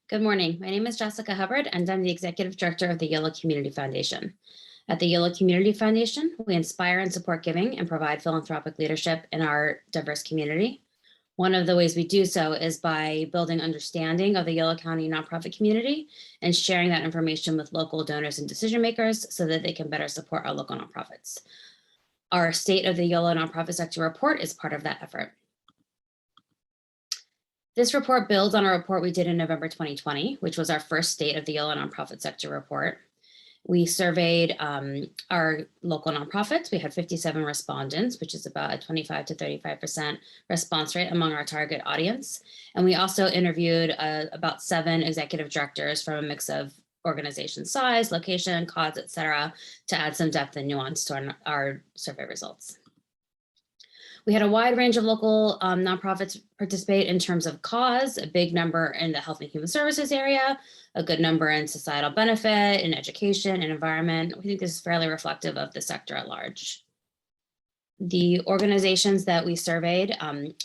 Good morning. My name is Jessica Hubbard, and I'm the Executive Director of the Yolo Community Foundation. At the Yolo Community Foundation, we inspire and support giving and provide philanthropic leadership in our diverse community. One of the ways we do so is by building understanding of the Yolo County nonprofit community and sharing that information with local donors and decision makers so that they can better support our local nonprofits. Our State of the Yolo Nonprofit Sector Report is part of that effort. This report builds on a report we did in November 2020, which was our first State of the Yolo Nonprofit Sector Report. We surveyed our local nonprofits. We had 57 respondents, which is about a 25 to 35% response rate among our target audience. And we also interviewed about 7 executive directors from a mix of organization size, location, cause, et cetera, to add some depth and nuance to our survey results. We had a wide range of local nonprofits participate in terms of cause, a big number in the health and human services area, a good number in societal benefit, in education and environment. We think this is fairly reflective of the sector at large. The organizations that we surveyed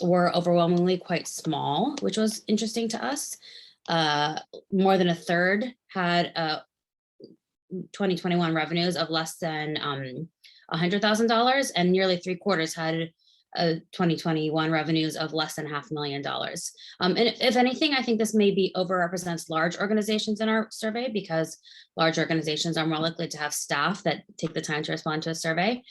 were overwhelmingly quite small, which was interesting to us. More than a third had 2021 revenues of less than $100,000, and nearly 3/4 had 2021 revenues of less than $500,000. And if anything, I think this maybe overrepresents large organizations in our survey because large organizations are more likely to have staff that take the time to respond to a survey.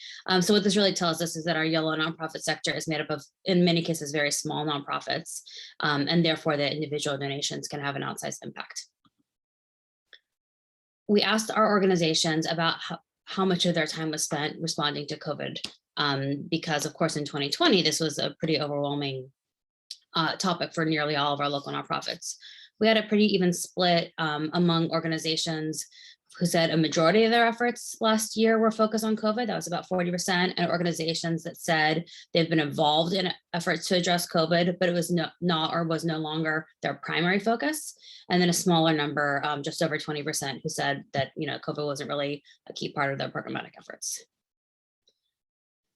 So what this really tells us is that our Yolo nonprofit sector is made up of, in many cases, very small nonprofits, and therefore the individual donations can have an outsized impact. We asked our organizations about how much of their time was spent responding to COVID. Because of course, in 2020, this was a pretty overwhelming topic for nearly all of our local nonprofits. We had a pretty even split among organizations who said a majority of their efforts last year were focused on COVID. That was about 40%, and organizations that said they've been involved in efforts to address COVID, but it was was no longer their primary focus. And then a smaller number, just over 20%, who said that COVID wasn't really a key part of their programmatic efforts.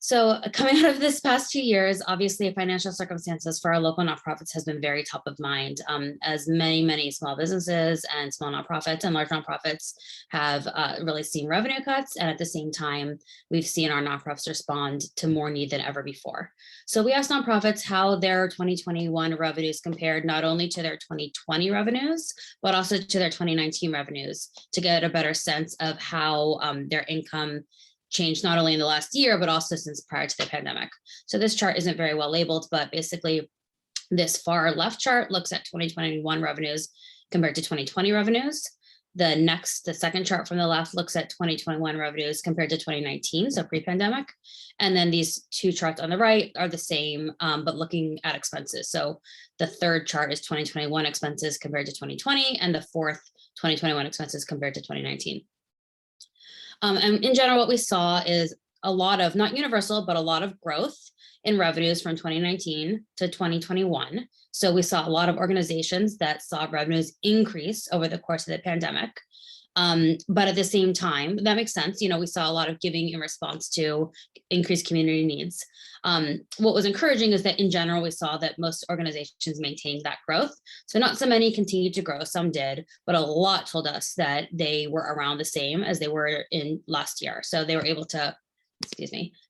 So coming out of this past 2 years, obviously financial circumstances for our local nonprofits has been very top of mind, as many small businesses and small nonprofits and large nonprofits have really seen revenue cuts. And at the same time, we've seen our nonprofits respond to more need than ever before. So we asked nonprofits how their 2021 revenues compared not only to their 2020 revenues, but also to their 2019 revenues to get a better sense of how their income changed not only in the last year, but also since prior to the pandemic. So this chart isn't very well labeled, but basically this far left chart looks at 2021 revenues compared to 2020 revenues. The second chart from the left looks at 2021 revenues compared to 2019, so pre-pandemic. And then these 2 charts on the right are the same, but looking at expenses. So the third chart is 2021 expenses compared to 2020, and the fourth 2021 expenses compared to 2019. And in general, what we saw is a lot of, not universal, but a lot of growth in revenues from 2019 to 2021. So we saw a lot of organizations that saw revenues increase over the course of the pandemic. But at the same time, that makes sense. We saw a lot of giving in response to increased community needs. What was encouraging is that in general, we saw that most organizations maintained that growth. So not so many continued to grow, some did, but a lot told us that they were around the same as they were in last year. So they were able to,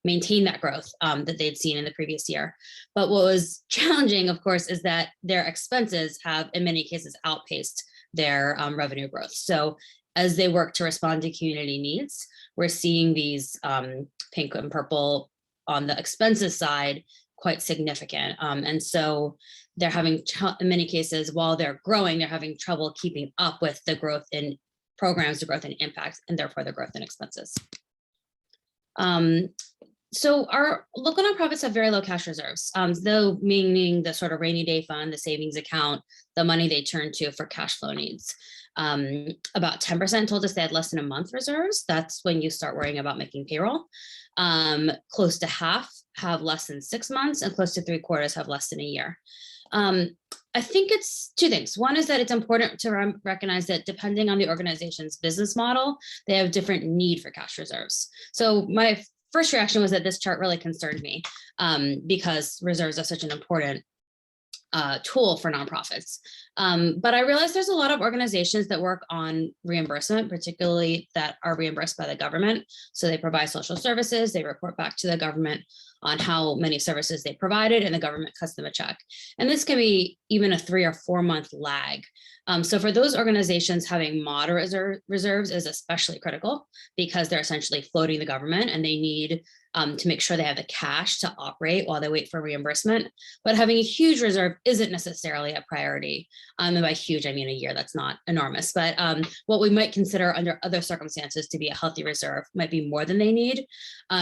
maintain that growth that they'd seen in the previous year. But what was challenging, of course, is that their expenses have in many cases outpaced their revenue growth. So as they work to respond to community needs, we're seeing these pink and purple on the expenses side quite significant. And so they're having, in many cases, while they're growing, they're having trouble keeping up with the growth in programs, the growth in impact, and therefore the growth in expenses. So our local nonprofits have very low cash reserves, though meaning the sort of rainy day fund, the savings account, the money they turn to for cash flow needs. About 10% told us they had less than a month reserves. That's when you start worrying about making payroll. Close to half have less than 6 months, and close to 3/4 have less than a year. I think it's 2 things. One is that it's important to recognize that depending on the organization's business model, they have different need for cash reserves. So my first reaction was that this chart really concerned me because reserves are such an important tool for nonprofits. But I realize there's a lot of organizations that work on reimbursement, particularly that are reimbursed by the government. So they provide social services, they report back to the government on how many services they provided, and the government cuts them a check. And this can be even a 3 or 4 month lag. So for those organizations, having moderate reserves is especially critical because they're essentially floating the government, and they need to make sure they have the cash to operate while they wait for reimbursement. But having a huge reserve isn't necessarily a priority. And by huge, I mean a year. That's not enormous. But what we might consider under other circumstances to be a healthy reserve might be more than they need,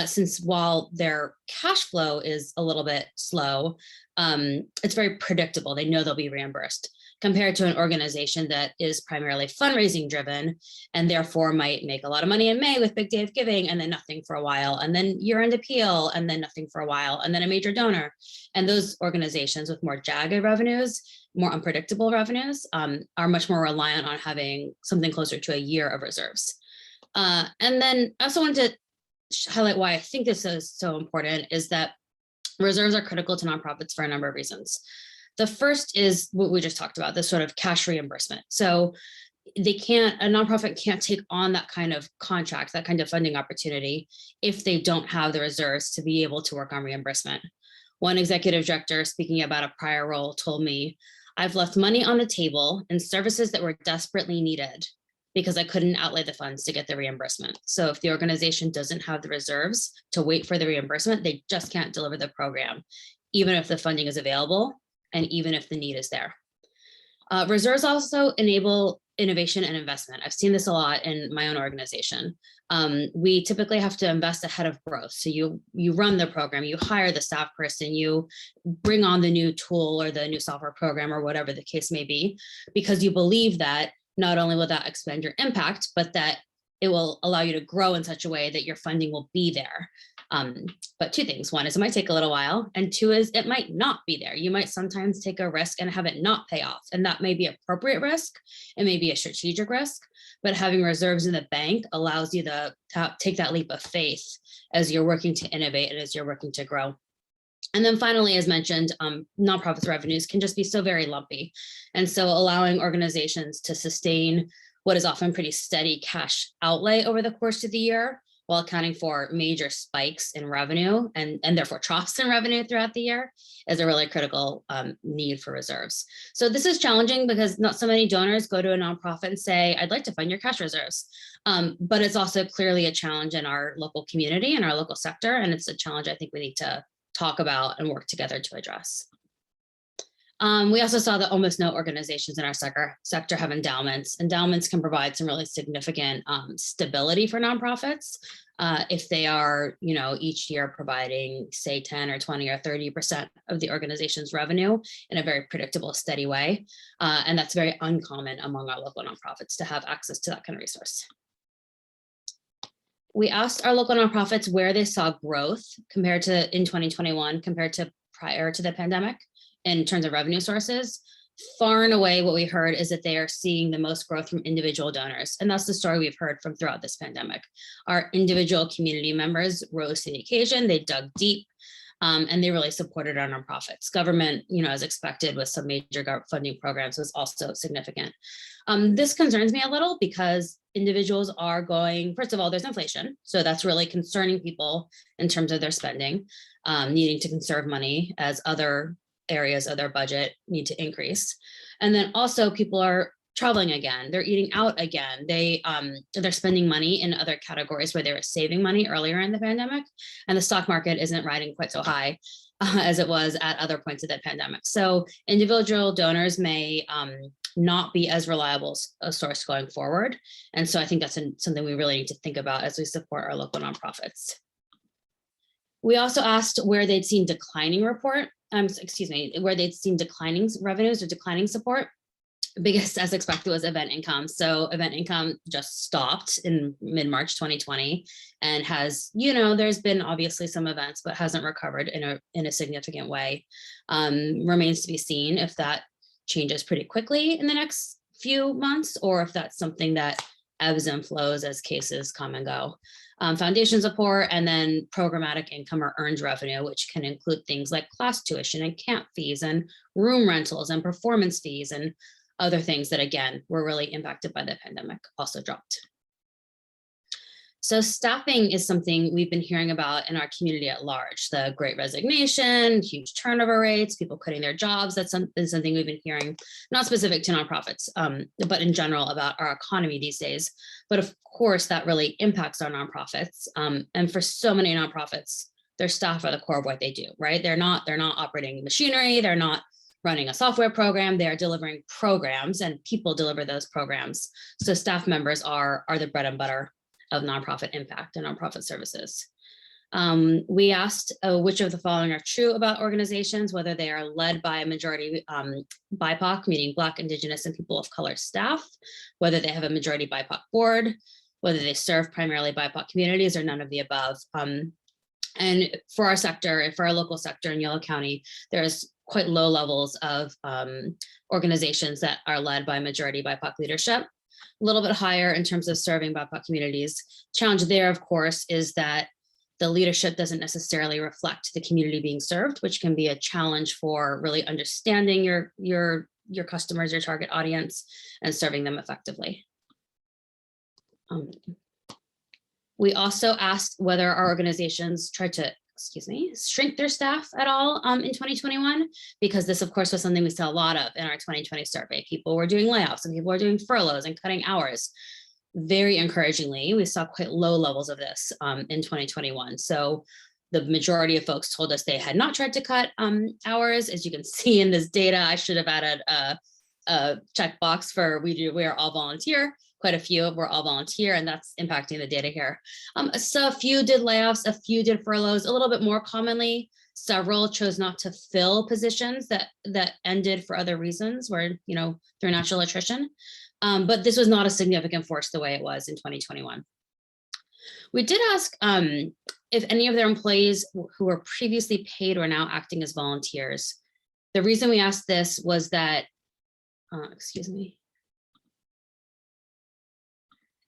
since while their cash flow is a little bit slow, it's very predictable. They know they'll be reimbursed, compared to an organization that is primarily fundraising driven and therefore might make a lot of money in May with Big Day of Giving and then nothing for a while, and then year-end appeal and then nothing for a while, and then a major donor. And those organizations with more jagged revenues, more unpredictable revenues, are much more reliant on having something closer to a year of reserves. And then I also wanted to highlight why I think this is so important is that reserves are critical to nonprofits for a number of reasons. The first is what we just talked about, this sort of cash reimbursement. So a nonprofit can't take on that kind of contract, that kind of funding opportunity, if they don't have the reserves to be able to work on reimbursement. One executive director speaking about a prior role told me, "I've left money on the table in services that were desperately needed because I couldn't outlay the funds to get the reimbursement." So if the organization doesn't have the reserves to wait for the reimbursement, they just can't deliver the program, even if the funding is available and even if the need is there. Reserves also enable innovation and investment. I've seen this a lot in my own organization. We typically have to invest ahead of growth. So you run the program, you hire the staff person, you bring on the new tool or the new software program or whatever the case may be, because you believe that not only will that expand your impact, but that it will allow you to grow in such a way that your funding will be there. But two things. One is it might take a little while, and two is it might not be there. You might sometimes take a risk and have it not pay off, and that may be appropriate risk. It may be a strategic risk, but having reserves in the bank allows you to take that leap of faith as you're working to innovate and as you're working to grow. And then finally, as mentioned, nonprofits revenues can just be so very lumpy. And so allowing organizations to sustain what is often pretty steady cash outlay over the course of the year, while accounting for major spikes in revenue and therefore troughs in revenue throughout the year, is a really critical need for reserves. So this is challenging because not so many donors go to a nonprofit and say, "I'd like to fund your cash reserves." But it's also clearly a challenge in our local community and our local sector. And it's a challenge I think we need to talk about and work together to address. We also saw that almost no organizations in our sector have endowments. Endowments can provide some really significant stability for nonprofits if they are, each year providing, say, 10 or 20 or 30% of the organization's revenue in a very predictable, steady way. And that's very uncommon among our local nonprofits to have access to that kind of resource. We asked our local nonprofits where they saw growth in 2021 compared to prior to the pandemic in terms of revenue sources. Far and away, what we heard is that they are seeing the most growth from individual donors. And that's the story we've heard from throughout this pandemic. Our individual community members rose to the occasion, they dug deep, and they really supported our nonprofits. Government, as expected with some major funding programs, was also significant. This concerns me a little because individuals are going, first of all, there's inflation. So that's really concerning people in terms of their spending, needing to conserve money as other areas of their budget need to increase. And then also people are traveling again, they're eating out again, they're spending money in other categories where they were saving money earlier in the pandemic, and the stock market isn't riding quite so high as it was at other points of the pandemic. So individual donors may not be as reliable a source going forward. And so I think that's something we really need to think about as we support our local nonprofits. We also asked where they'd seen declining where they'd seen declining revenues or declining support. Biggest, as expected, was event income. So event income just stopped in mid-March 2020 and has, there's been obviously some events, but hasn't recovered in a significant way. Remains to be seen if that changes pretty quickly in the next few months, or if that's something that ebbs and flows as cases come and go. Foundation support, and then programmatic income or earned revenue, which can include things like class tuition and camp fees and room rentals and performance fees and other things that, again, were really impacted by the pandemic, also dropped. So staffing is something we've been hearing about in our community at large. The Great Resignation, huge turnover rates, people quitting their jobs. That's something we've been hearing, not specific to nonprofits, but in general about our economy these days. But of course, that really impacts our nonprofits. And for so many nonprofits, their staff are the core of what they do, right? They're not operating machinery. They're not running a software program. They are delivering programs, and people deliver those programs. So staff members are the bread and butter of nonprofit impact and nonprofit services. We asked which of the following are true about organizations, whether they are led by a majority BIPOC, meaning Black, Indigenous, and people of color staff, whether they have a majority BIPOC board, whether they serve primarily BIPOC communities, or none of the above. And for our sector, for our local sector in Yolo County, there's quite low levels of organizations that are led by majority BIPOC leadership. A little bit higher in terms of serving BIPOC communities. Challenge there, of course, is that the leadership doesn't necessarily reflect the community being served, which can be a challenge for really understanding your customers, your target audience, and serving them effectively. We also asked whether our organizations tried to, shrink their staff at all in 2021, because this, of course, was something we saw a lot of in our 2020 survey. People were doing layoffs and people were doing furloughs and cutting hours. Very encouragingly, we saw quite low levels of this in 2021. So the majority of folks told us they had not tried to cut hours. As you can see in this data, I should have added a checkbox for we are all volunteer. Quite a few were all volunteer, and that's impacting the data here. So a few did layoffs, a few did furloughs. A little bit more commonly, several chose not to fill positions that ended for other reasons, where through natural attrition. But this was not a significant force the way it was in 2021. We did ask if any of their employees who were previously paid were now acting as volunteers. The reason we asked this was that,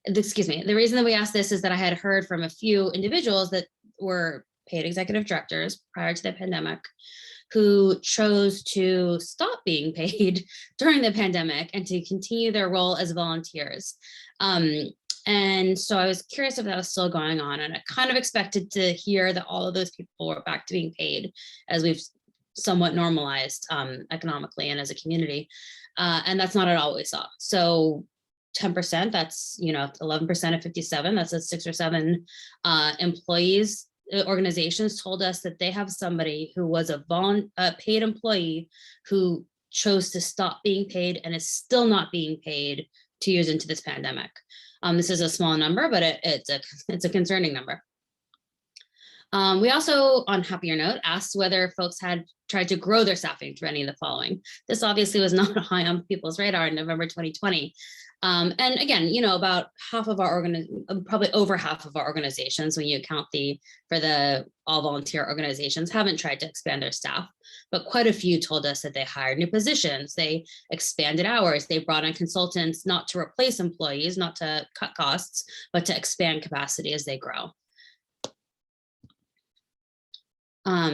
the reason that we asked this is that I had heard from a few individuals that were paid executive directors prior to the pandemic who chose to stop being paid during the pandemic and to continue their role as volunteers. And so I was curious if that was still going on, and I kind of expected to hear that all of those people were back to being paid as we've somewhat normalized economically and as a community. And that's not at all what we saw. So 10%, that's 11% of 57, that's a 6 or 7 employees. Organizations told us that they have somebody who was a paid employee who chose to stop being paid and is still not being paid 2 years into this pandemic. This is a small number, but it's a concerning number. We also, on happier note, asked whether folks had tried to grow their staffing through any of the following. This obviously was not high on people's radar in November 2020. And again, about half of our probably over half of our organizations, when you account for the all volunteer organizations, haven't tried to expand their staff, but quite a few told us that they hired new positions, they expanded hours, they brought in consultants, not to replace employees, not to cut costs, but to expand capacity as they grow.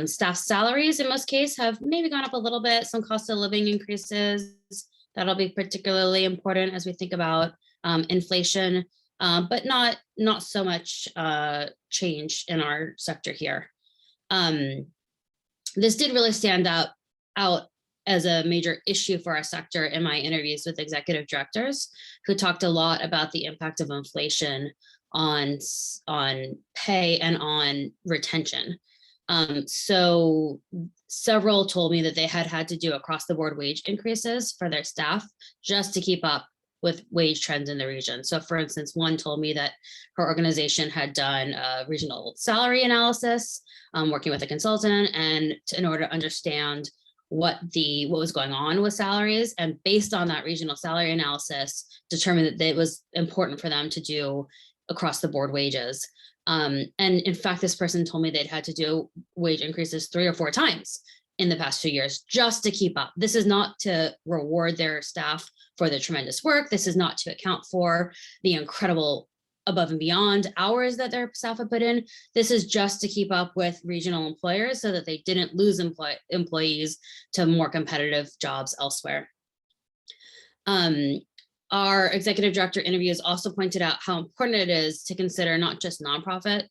Staff salaries in most cases have maybe gone up a little bit, some cost of living increases. That'll be particularly important as we think about inflation, but not so much change in our sector here. This did really stand out as a major issue for our sector in my interviews with executive directors, who talked a lot about the impact of inflation on pay and on retention. So several told me that they had to do across the board wage increases for their staff just to keep up with wage trends in the region. So for instance, one told me that her organization had done a regional salary analysis, working with a consultant, and in order to understand what was going on with salaries, and based on that regional salary analysis, determined that it was important for them to do across the board wages. And in fact, this person told me they'd had to do wage increases 3 or 4 times in the past 2 years just to keep up. This is not to reward their staff for the tremendous work. This is not to account for the incredible above and beyond hours that their staff have put in. This is just to keep up with regional employers so that they didn't lose employees to more competitive jobs elsewhere. Our executive director interviews also pointed out how important it is to consider not just nonprofit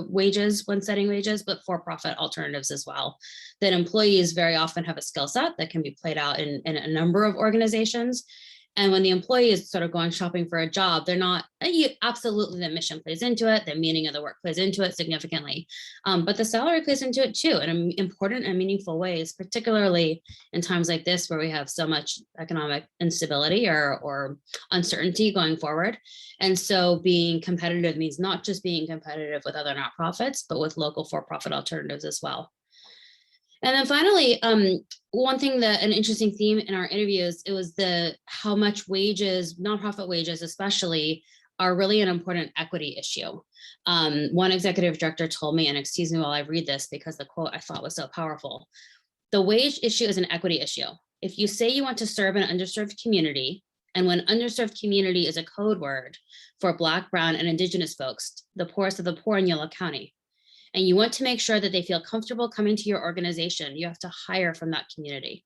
wages when setting wages, but for-profit alternatives as well. That employees very often have a skill set that can be played out in a number of organizations. And when the employee is sort of going shopping for a job, they're not, absolutely the mission plays into it, the meaning of the work plays into it significantly, but the salary plays into it too in important and meaningful ways, particularly in times like this where we have so much economic instability or uncertainty going forward. And so being competitive means not just being competitive with other nonprofits, but with local for-profit alternatives as well. And then finally, one thing that an interesting theme in our interviews, it was how much wages, nonprofit wages especially, are really an important equity issue. One executive director told me, and excuse me while I read this because the quote I thought was so powerful, the wage issue is an equity issue. If you say you want to serve an underserved community, and when underserved community is a code word for Black, Brown, and Indigenous folks, the poorest of the poor in Yolo County, and you want to make sure that they feel comfortable coming to your organization, you have to hire from that community.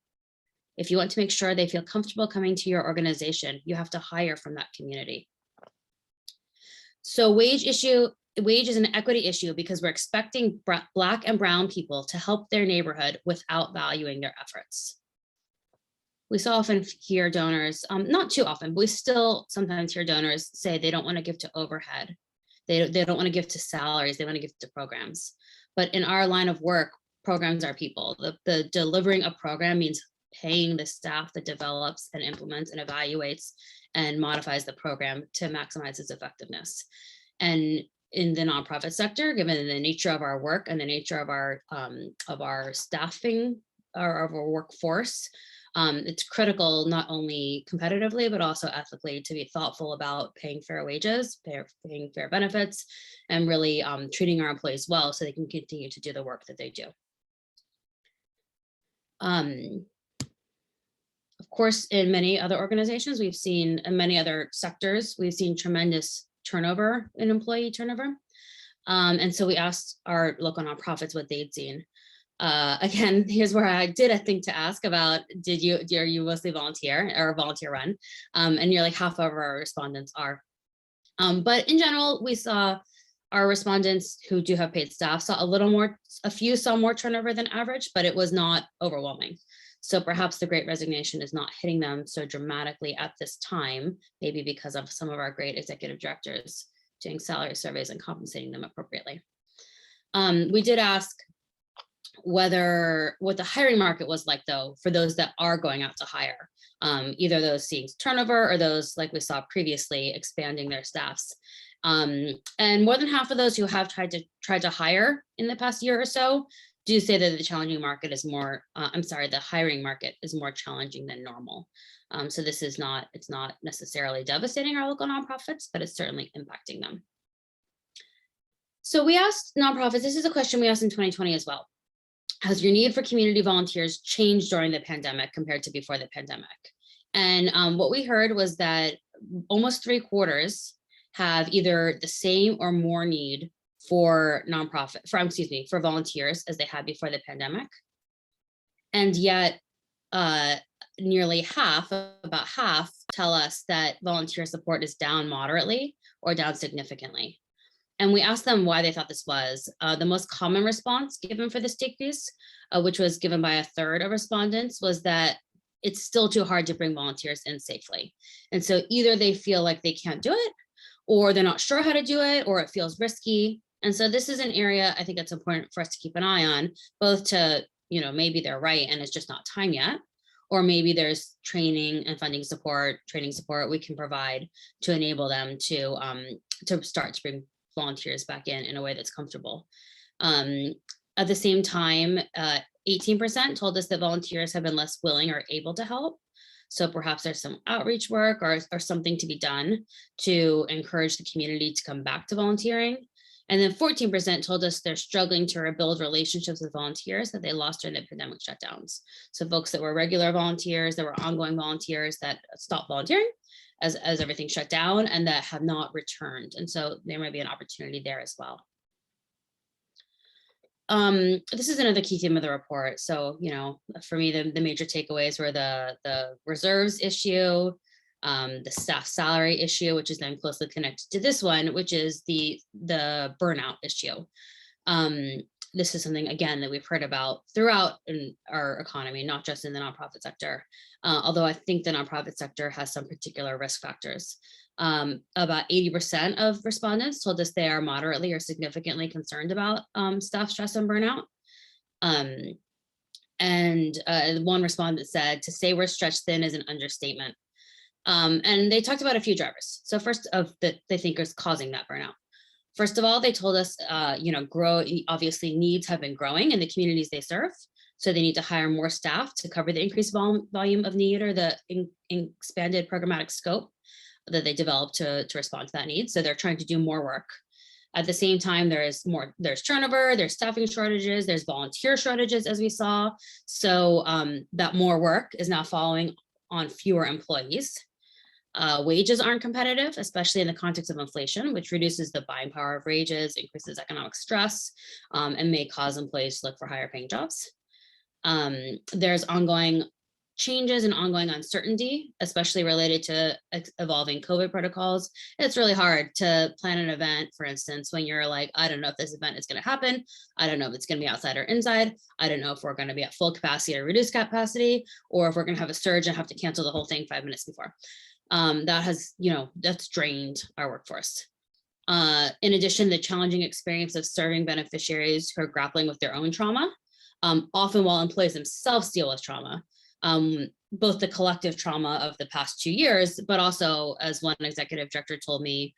If you want to make sure they feel comfortable coming to your organization, you have to hire from that community. So wage is an equity issue because we're expecting Black and Brown people to help their neighborhood without valuing their efforts. We so often hear donors, not too often, but we still sometimes hear donors say they don't want to give to overhead. They don't want to give to salaries, they want to give to programs. But in our line of work, programs are people. The delivering a program means paying the staff that develops and implements and evaluates and modifies the program to maximize its effectiveness. And in the nonprofit sector, given the nature of our work and the nature of our staffing or of our workforce, it's critical not only competitively, but also ethically to be thoughtful about paying fair wages, paying fair benefits, and really treating our employees well so they can continue to do the work that they do. Of course, in many other organizations, we've seen, in many other sectors, we've seen tremendous turnover in employee turnover. And so we asked our local nonprofits what they'd seen. Again, here's where I did a thing to ask about, are you mostly volunteer or volunteer run? And nearly half of our respondents are. But in general, we saw our respondents who do have paid staff saw a few saw more turnover than average, but it was not overwhelming. So perhaps the Great Resignation is not hitting them so dramatically at this time, maybe because of some of our great executive directors doing salary surveys and compensating them appropriately. We did ask what the hiring market was like though, for those that are going out to hire, either those seeing turnover or those like we saw previously expanding their staffs. And more than half of those who have tried to hire in the past year or so do say that the challenging market is more, the hiring market is more challenging than normal. So this is it's not necessarily devastating our local nonprofits, but it's certainly impacting them. So we asked nonprofits, this is a question we asked in 2020 as well. Has your need for community volunteers changed during the pandemic compared to before the pandemic? And what we heard was that almost 3/4 have either the same or more need for volunteers as they had before the pandemic. And yet nearly about half tell us that volunteer support is down moderately or down significantly. And we asked them why they thought this was. The most common response given for this decrease, which was given by 1/3 of respondents, was that it's still too hard to bring volunteers in safely. And so either they feel like they can't do it, or they're not sure how to do it, or it feels risky. And so this is an area I think it's important for us to keep an eye on, both to, maybe they're right and it's just not time yet, or maybe there's training and funding support, we can provide to enable them to start to bring volunteers back in a way that's comfortable. At the same time, 18% told us that volunteers have been less willing or able to help. So perhaps there's some outreach work or something to be done to encourage the community to come back to volunteering. And then 14% told us they're struggling to rebuild relationships with volunteers that they lost during the pandemic shutdowns. So folks that were regular volunteers, that were ongoing volunteers that stopped volunteering as everything shut down and that have not returned. And so there might be an opportunity there as well. This is another key theme of the report. So, you know, for me, the major takeaways were the reserves issue, the staff salary issue, which is then closely connected to this one, which is the burnout issue. This is something, again, that we've heard about throughout in our economy, not just in the nonprofit sector, although I think the nonprofit sector has some particular risk factors. About 80% of respondents told us they are moderately or significantly concerned about staff stress and burnout. One respondent said, to say we're stretched thin is an understatement. And they talked about a few drivers. So first of that they think is causing that burnout. First of all, they told us, obviously needs have been growing in the communities they serve. So they need to hire more staff to cover the increased volume of need or the expanded programmatic scope that they developed to respond to that need. So they're trying to do more work. At the same time, there's turnover, there's staffing shortages, there's volunteer shortages, as we saw. So that more work is now following on fewer employees. Wages aren't competitive, especially in the context of inflation, which reduces the buying power of wages, increases economic stress, and may cause employees to look for higher paying jobs. There's ongoing changes and ongoing uncertainty, especially related to evolving COVID protocols. It's really hard to plan an event, for instance, when you're like, I don't know if this event is going to happen. I don't know if it's going to be outside or inside. I don't know if we're going to be at full capacity or reduced capacity, or if we're going to have a surge and have to cancel the whole thing 5 minutes before. That's drained our workforce. In addition, the challenging experience of serving beneficiaries who are grappling with their own trauma, often while employees themselves deal with trauma. Both the collective trauma of the past 2 years, but also, as one executive director told me,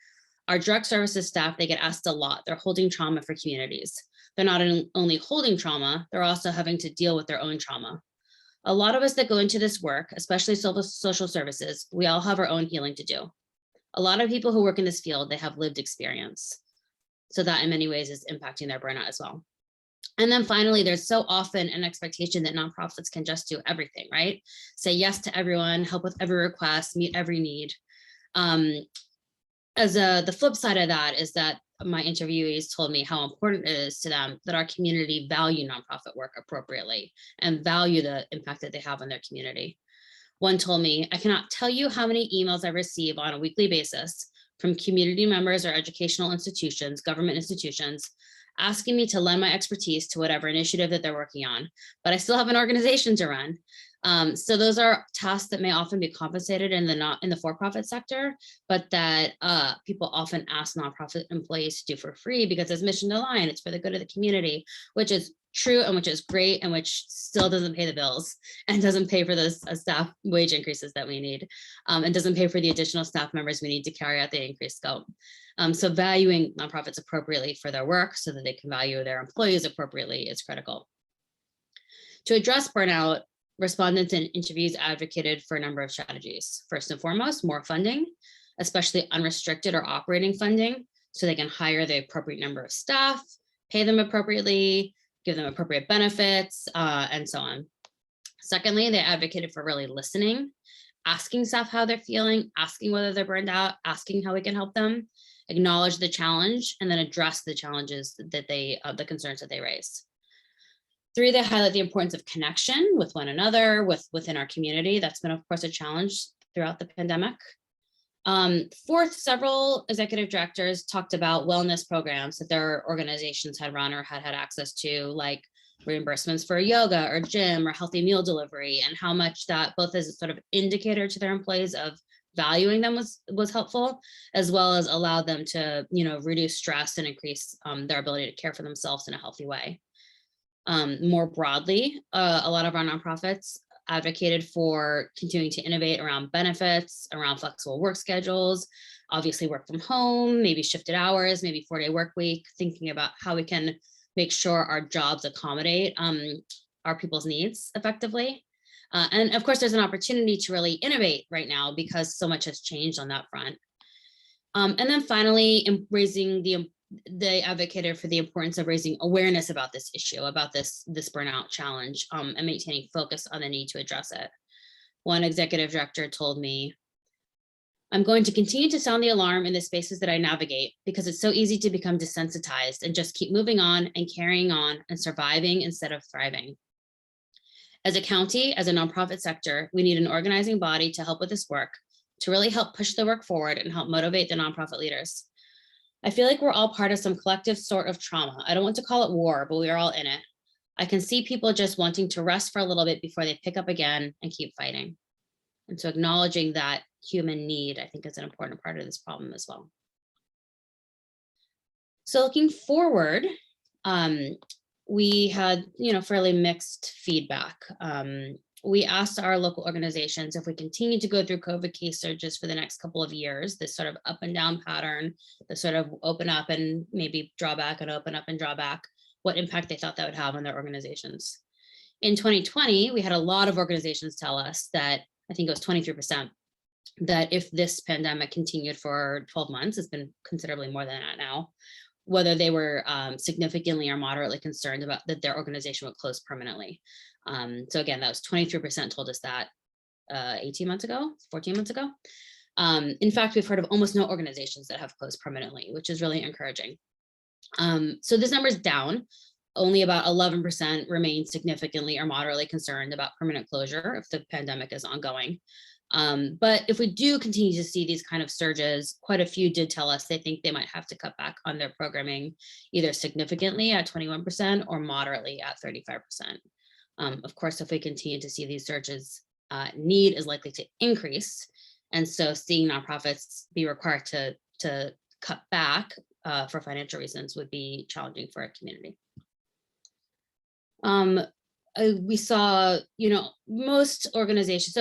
our direct services staff, they get asked a lot. They're holding trauma for communities. They're not only holding trauma, they're also having to deal with their own trauma. A lot of us that go into this work, especially social services, we all have our own healing to do. A lot of people who work in this field, they have lived experience. So that in many ways is impacting their burnout as well. And then finally, there's so often an expectation that nonprofits can just do everything, right? Say yes to everyone, help with every request, meet every need. The flip side of that is that my interviewees told me how important it is to them that our community value nonprofit work appropriately and value the impact that they have on their community. One told me, I cannot tell you how many emails I receive on a weekly basis from community members or educational institutions, government institutions, asking me to lend my expertise to whatever initiative that they're working on, but I still have an organization to run. So those are tasks that may often be compensated in the for-profit sector, but that people often ask nonprofit employees to do for free because it's mission aligned, it's for the good of the community, which is true and which is great and which still doesn't pay the bills and doesn't pay for those staff wage increases that we need, and doesn't pay for the additional staff members we need to carry out the increased scope. So valuing nonprofits appropriately for their work so that they can value their employees appropriately is critical. To address burnout, respondents in interviews advocated for a number of strategies. First and foremost, more funding, especially unrestricted or operating funding, so they can hire the appropriate number of staff, pay them appropriately, give them appropriate benefits, and so on. Secondly, they advocated for really listening, asking staff how they're feeling, asking whether they're burned out, asking how we can help them, acknowledge the challenge, and then address the challenges that the concerns that they raise. 3, they highlight the importance of connection with one another, within our community. That's been, of course, a challenge throughout the pandemic. 4th, several executive directors talked about wellness programs that their organizations had run or had access to, like reimbursements for yoga or gym or healthy meal delivery, and how much that both as a sort of indicator to their employees of valuing them was helpful, as well as allowed them to, reduce stress and increase their ability to care for themselves in a healthy way. More broadly, a lot of our nonprofits advocated for continuing to innovate around benefits, around flexible work schedules, obviously work from home, maybe shifted hours, maybe 4-day work week, thinking about how we can make sure our jobs accommodate our people's needs effectively. And of course, there's an opportunity to really innovate right now because so much has changed on that front. And then finally, raising the they advocated for the importance of raising awareness about this issue, about this burnout challenge, and maintaining focus on the need to address it. One executive director told me, "I'm going to continue to sound the alarm in the spaces that I navigate because it's so easy to become desensitized and just keep moving on and carrying on and surviving instead of thriving. As a county, as a nonprofit sector, we need an organizing body to help with this work, to really help push the work forward and help motivate the nonprofit leaders. I feel like we're all part of some collective sort of trauma. I don't want to call it war, but we are all in it. I can see people just wanting to rest for a little bit before they pick up again and keep fighting." And so acknowledging that human need, I think, is an important part of this problem as well. So looking forward, we had, fairly mixed feedback. We asked our local organizations if we continue to go through COVID case surges for the next couple of years, this sort of up and down pattern, the sort of open up and maybe draw back and open up and draw back, what impact they thought that would have on their organizations. In 2020, we had a lot of organizations tell us that, I think it was 23%, that if this pandemic continued for 12 months, it's been considerably more than that now, whether they were significantly or moderately concerned about that their organization would close permanently. So again, that was 23% told us that 18 months ago, 14 months ago. In fact, we've heard of almost no organizations that have closed permanently, which is really encouraging. So this number is down. Only about 11% remain significantly or moderately concerned about permanent closure if the pandemic is ongoing. But if we do continue to see these kind of surges, quite a few did tell us they think they might have to cut back on their programming, either significantly at 21% or moderately at 35%. Of course, if we continue to see these surges, need is likely to increase. And so seeing nonprofits be required to cut back for financial reasons would be challenging for a community. We saw, most organizations,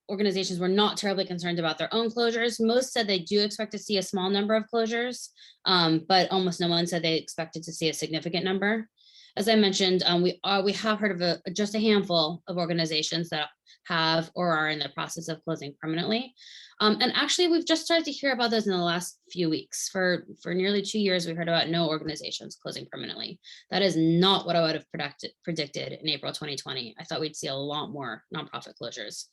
organizations were not terribly concerned about their own closures. Most said they do expect to see a small number of closures, but almost no one said they expected to see a significant number. As I mentioned, we have heard of just a handful of organizations that have or are in the process of closing permanently. And actually, we've just started to hear about those in the last few weeks. For nearly 2 years, we heard about no organizations closing permanently. That is not what I would have predicted in April 2020. I thought we'd see a lot more nonprofit closures.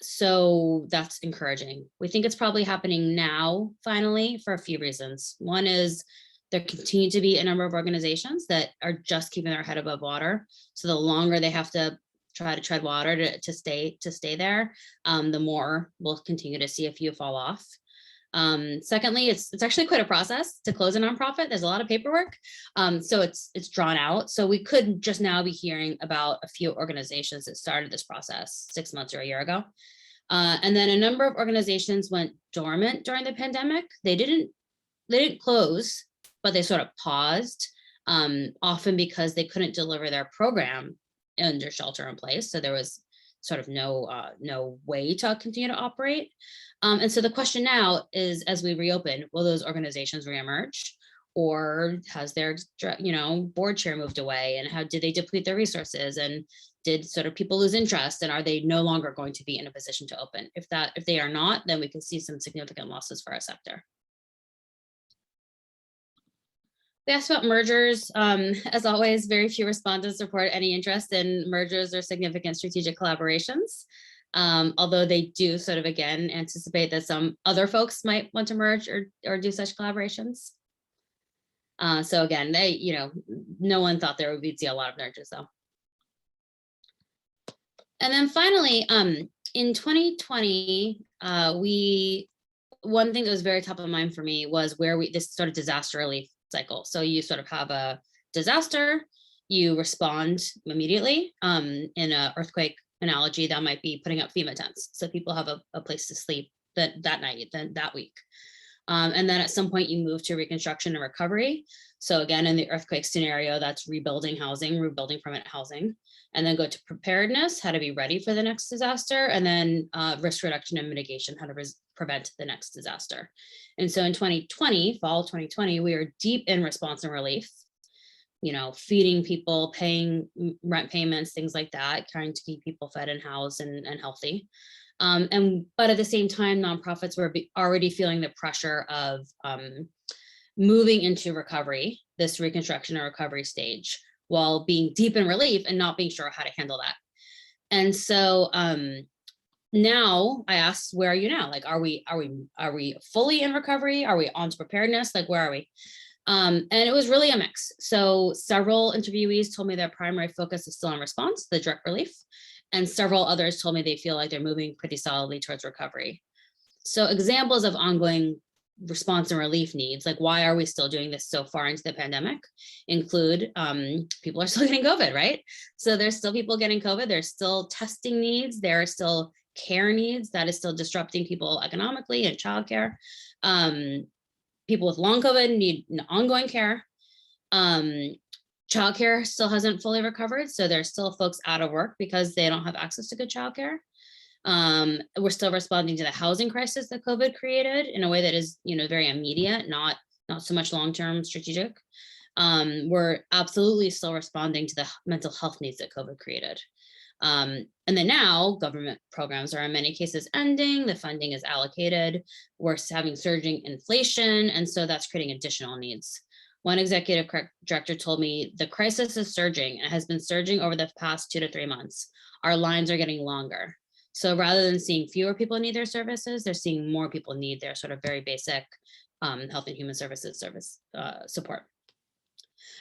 So that's encouraging. We think it's probably happening now, finally, for a few reasons. One is there continue to be a number of organizations that are just keeping their head above water. So the longer they have to try to tread water to stay there, the more we'll continue to see a few fall off. Secondly, it's actually quite a process to close a nonprofit. There's a lot of paperwork, so it's drawn out. So we could just now be hearing about a few organizations that started this process 6 months or a year ago, and then a number of organizations went dormant during the pandemic. They didn't close, but they sort of paused, often because they couldn't deliver their program under shelter in place. So there was sort of no way to continue to operate. And so the question now is, as we reopen, will those organizations reemerge, or has their board chair moved away, and how did they deplete their resources, and did sort of people lose interest, and are they no longer going to be in a position to open? If they are not, then we can see some significant losses for our sector. We asked about mergers. As always, very few respondents report any interest in mergers or significant strategic collaborations, although they do sort of, again, anticipate that some other folks might want to merge or do such collaborations. So again, no one thought there would be a lot of mergers, though. And then finally, in 2020, one thing that was very top of mind for me was this sort of disaster relief cycle. So you sort of have a disaster, you respond immediately. In an earthquake analogy, that might be putting up FEMA tents, so people have a place to sleep that night, that week. And then at some point you move to reconstruction and recovery. So again, in the earthquake scenario, that's rebuilding permanent housing, and then go to preparedness, how to be ready for the next disaster, and then risk reduction and mitigation, how to prevent the next disaster. And so in fall 2020, we were deep in response and relief, feeding people, paying rent payments, things like that, trying to keep people fed and housed and healthy. But at the same time, nonprofits were already feeling the pressure of moving into recovery, this reconstruction or recovery stage, while being deep in relief and not being sure how to handle that. And so now I asked, where are you now? Like, are we fully in recovery? Are we on to preparedness? Like, where are we? And it was really a mix. So several interviewees told me their primary focus is still on response, the direct relief. And several others told me they feel like they're moving pretty solidly towards recovery. So examples of ongoing response and relief needs, like why are we still doing this so far into the pandemic, include people are still getting COVID, right? So there's still people getting COVID, there's still testing needs, there are still care needs that is still disrupting people economically and childcare. People with long COVID need ongoing care. Childcare still hasn't fully recovered, so there's still folks out of work because they don't have access to good childcare. We're still responding to the housing crisis that COVID created in a way that is, very immediate, not so much long-term strategic. We're absolutely still responding to the mental health needs that COVID created. And then now government programs are in many cases ending, the funding is allocated, we're having surging inflation, and so that's creating additional needs. One executive director told me the crisis is surging and has been surging over the past 2 to 3 months. Our lines are getting longer. So rather than seeing fewer people need their services, they're seeing more people need their sort of very basic health and human services support.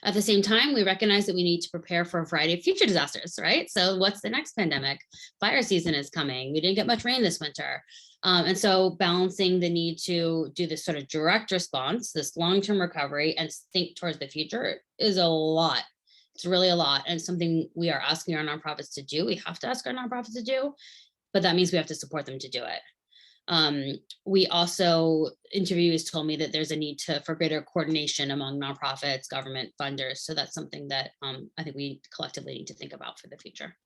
At the same time, we recognize that we need to prepare for a variety of future disasters, right? So what's the next pandemic? Fire season is coming. We didn't get much rain this winter. And so balancing the need to do this sort of direct response, this long-term recovery, and think towards the future is a lot. It's really a lot, and something we are asking our nonprofits to do. We have to ask our nonprofits to do, but that means we have to support them to do it. We also, interviewees told me that there's a need for greater coordination among nonprofits, government funders. So that's something that I think we collectively need to think about for the future.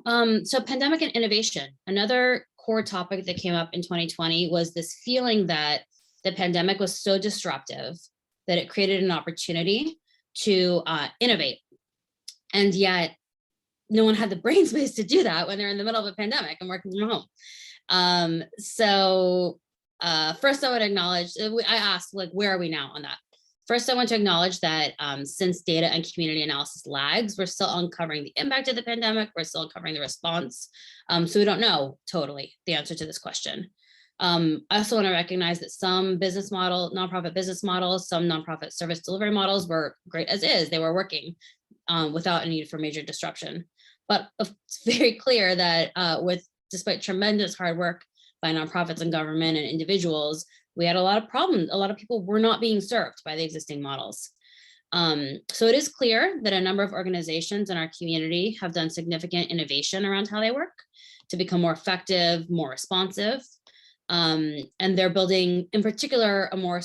So pandemic and innovation. Another core topic that came up in 2020 was this feeling that the pandemic was so disruptive that it created an opportunity to innovate. And yet no one had the brain space to do that when they're in the middle of a pandemic and working from home. So first I would acknowledge, I asked, like, where are we now on that? First, I want to acknowledge that since data and community analysis lags, we're still uncovering the impact of the pandemic. We're still uncovering the response. So we don't know totally the answer to this question. I also want to recognize that some nonprofit business models, some nonprofit service delivery models were great as is. They were working without a need for major disruption. But it's very clear that despite tremendous hard work by nonprofits and government and individuals, we had a lot of problems. A lot of people were not being served by the existing models. So it is clear that a number of organizations in our community have done significant innovation around how they work to become more effective, more responsive. And they're building, in particular, a more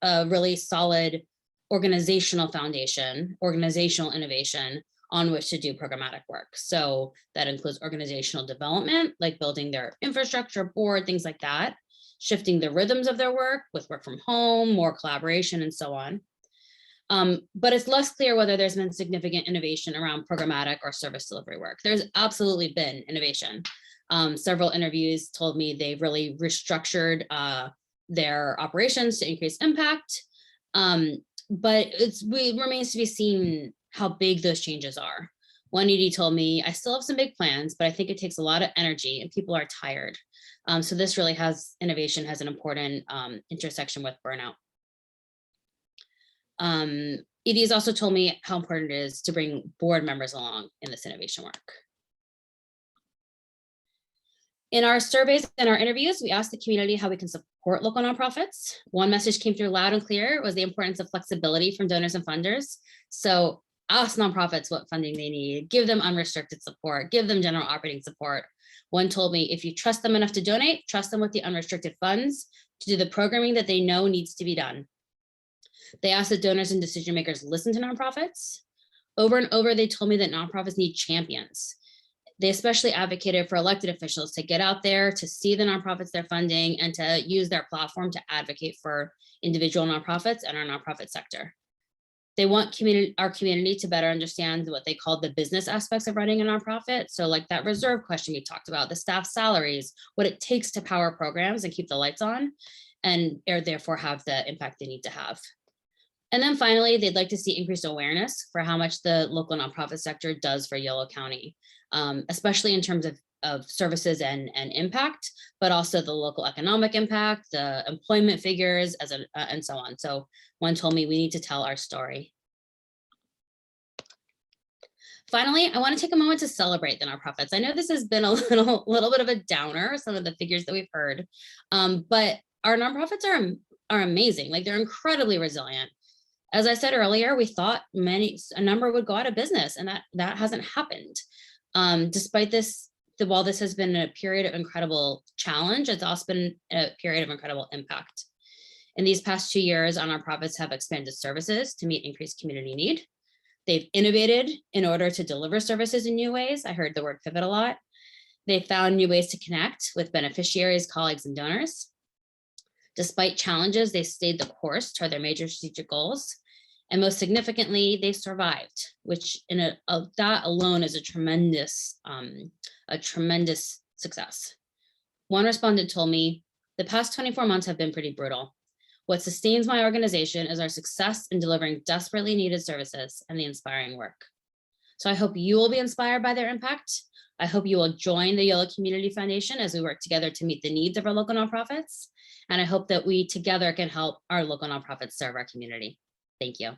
really solid organizational foundation, organizational innovation on which to do programmatic work. So that includes organizational development, like building their infrastructure, board, things like that, shifting the rhythms of their work with work from home, more collaboration, and so on. But it's less clear whether there's been significant innovation around programmatic or service delivery work. There's absolutely been innovation. Several interviews told me they've really restructured their operations to increase impact. But it remains to be seen how big those changes are. One ED told me, I still have some big plans, but I think it takes a lot of energy and people are tired. So this really innovation has an important intersection with burnout. EDs also told me how important it is to bring board members along in this innovation work. In our surveys and our interviews, we asked the community how we can support local nonprofits. One message came through loud and clear was the importance of flexibility from donors and funders. So ask nonprofits what funding they need, give them unrestricted support, give them general operating support. One told me, if you trust them enough to donate, trust them with the unrestricted funds to do the programming that they know needs to be done. They asked that donors and decision makers listen to nonprofits. Over and over, they told me that nonprofits need champions. They especially advocated for elected officials to get out there, to see the nonprofits they're funding, and to use their platform to advocate for individual nonprofits and our nonprofit sector. They want our community to better understand what they call the business aspects of running a nonprofit. So like that reserve question we talked about, the staff salaries, what it takes to power programs and keep the lights on. and or therefore have the impact they need to have. And then finally, they'd like to see increased awareness for how much the local nonprofit sector does for Yolo County, especially in terms of services and impact, but also the local economic impact, the employment figures, and so on. So one told me we need to tell our story. Finally, I want to take a moment to celebrate the nonprofits. I know this has been a little bit of a downer, some of the figures that we've heard, but our nonprofits are amazing. Like, they're incredibly resilient. As I said earlier, we thought a number would go out of business, and that hasn't happened. Despite this, while this has been a period of incredible challenge, it's also been a period of incredible impact. In these past 2 years, our nonprofits have expanded services to meet increased community need. They've innovated in order to deliver services in new ways. I heard the word pivot a lot. They found new ways to connect with beneficiaries, colleagues, and donors. Despite challenges, they stayed the course toward their major strategic goals. And most significantly, they survived, which that alone is a tremendous success. One respondent told me, the past 24 months have been pretty brutal. What sustains my organization is our success in delivering desperately needed services and the inspiring work. So I hope you will be inspired by their impact. I hope you will join the Yolo Community Foundation as we work together to meet the needs of our local nonprofits. And I hope that we together can help our local nonprofits serve our community. Thank you.